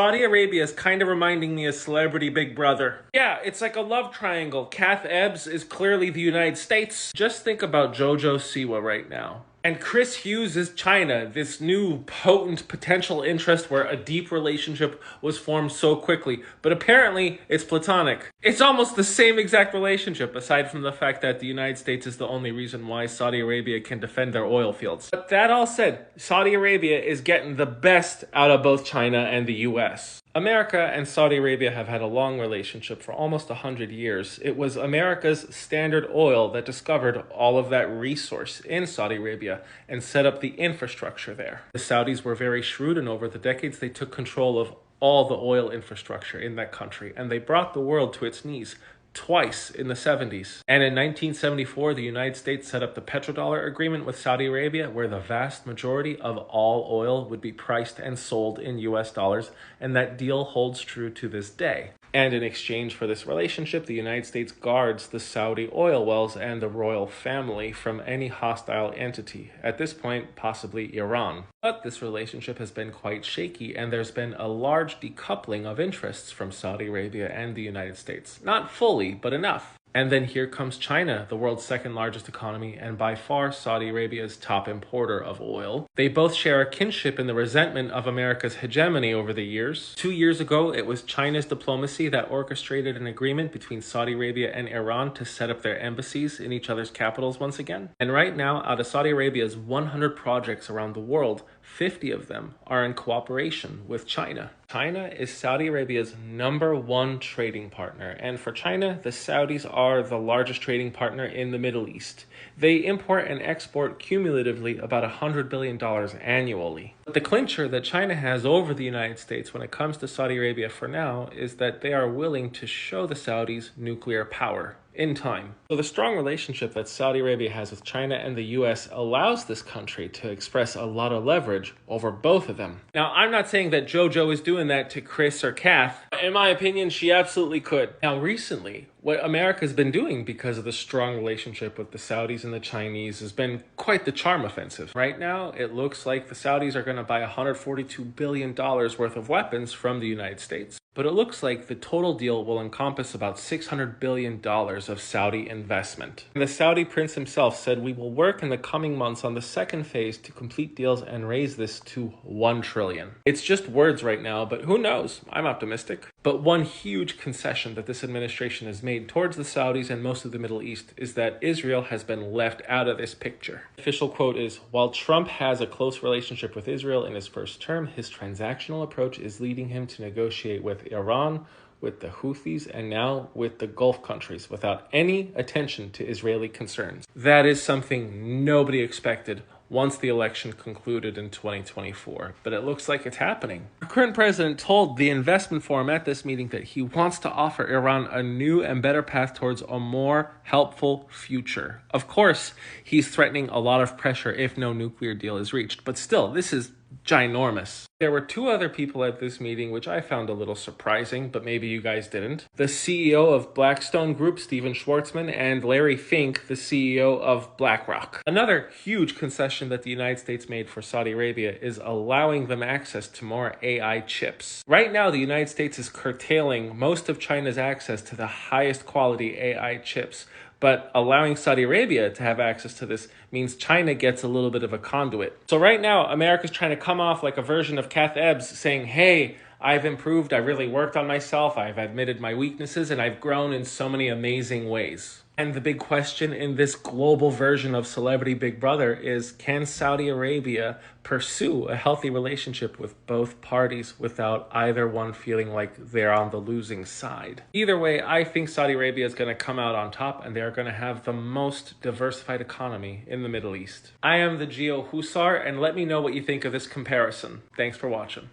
Saudi Arabia is kind of reminding me of Celebrity Big Brother. Yeah, it's like a love triangle. Kath Ebbs is clearly the United States. Just think about Jojo Siwa right now. And Chris Hughes is China, this new potent potential interest where a deep relationship was formed so quickly. But apparently, it's platonic. It's almost the same exact relationship, aside from the fact that the United States is the only reason why Saudi Arabia can defend their oil fields. But that all said, Saudi Arabia is getting the best out of both China and the US. America and Saudi Arabia have had a long relationship for almost 100 years. It was America's Standard Oil that discovered all of that resource in Saudi Arabia and set up the infrastructure there. The Saudis were very shrewd, and over the decades they took control of all the oil infrastructure in that country, and they brought the world to its knees twice in the 70s. And in 1974, the United States set up the petrodollar agreement with Saudi Arabia, where the vast majority of all oil would be priced and sold in US dollars, and that deal holds true to this day. And in exchange for this relationship, the United States guards the Saudi oil wells and the royal family from any hostile entity, at this point, possibly Iran. But this relationship has been quite shaky, and there's been a large decoupling of interests from Saudi Arabia and the United States. Not fully, but enough. And then here comes China, the world's second largest economy and by far Saudi Arabia's top importer of oil. They both share a kinship in the resentment of America's hegemony over the years. 2 years ago, it was China's diplomacy that orchestrated an agreement between Saudi Arabia and Iran to set up their embassies in each other's capitals once again. And right now, out of Saudi Arabia's 100 projects around the world, 50 of them are in cooperation with China. China is Saudi Arabia's #1 trading partner, and for China, the Saudis are the largest trading partner in the Middle East. They import and export cumulatively about $100 billion annually. But the clincher that China has over the United States when it comes to Saudi Arabia for now is that they are willing to show the Saudis nuclear power in time. So the strong relationship that Saudi Arabia has with China and the US allows this country to express a lot of leverage over both of them. Now, I'm not saying that JoJo is doing that to Chris or Kath. In my opinion, she absolutely could. Now, recently, what America's been doing because of the strong relationship with the Saudis and the Chinese has been quite the charm offensive. Right now, it looks like the Saudis are going to buy $142 billion worth of weapons from the United States. But it looks like the total deal will encompass about $600 billion of Saudi investment. And the Saudi prince himself said, "We will work in the coming months on the second phase to complete deals and raise this to $1 trillion. It's just words right now, but who knows? I'm optimistic. But one huge concession that this administration has made towards the Saudis and most of the Middle East is that Israel has been left out of this picture. The official quote is, "While Trump has a close relationship with Israel in his first term, his transactional approach is leading him to negotiate with Iran, with the Houthis, and now with the Gulf countries without any attention to Israeli concerns." That is something nobody expected once the election concluded in 2024, but it looks like it's happening. Our current president told the investment forum at this meeting that he wants to offer Iran a new and better path towards a more helpful future. Of course, he's threatening a lot of pressure if no nuclear deal is reached, but still, this is ginormous. There were 2 other people at this meeting, which I found a little surprising, but maybe you guys didn't. The CEO of Blackstone Group, Steven Schwartzman, and Larry Fink, the CEO of BlackRock. Another huge concession that the United States made for Saudi Arabia is allowing them access to more AI chips. Right now, the United States is curtailing most of China's access to the highest quality AI chips, but allowing Saudi Arabia to have access to this means China gets a little bit of a conduit. So right now, America's trying to come off like a version of Kath Ebbs saying, "Hey, I've improved, I really worked on myself, I've admitted my weaknesses, and I've grown in so many amazing ways." And the big question in this global version of Celebrity Big Brother is, can Saudi Arabia pursue a healthy relationship with both parties without either one feeling like they're on the losing side? Either way, I think Saudi Arabia is going to come out on top, and they're going to have the most diversified economy in the Middle East. I am the Geo Husar, and let me know what you think of this comparison. Thanks for watching.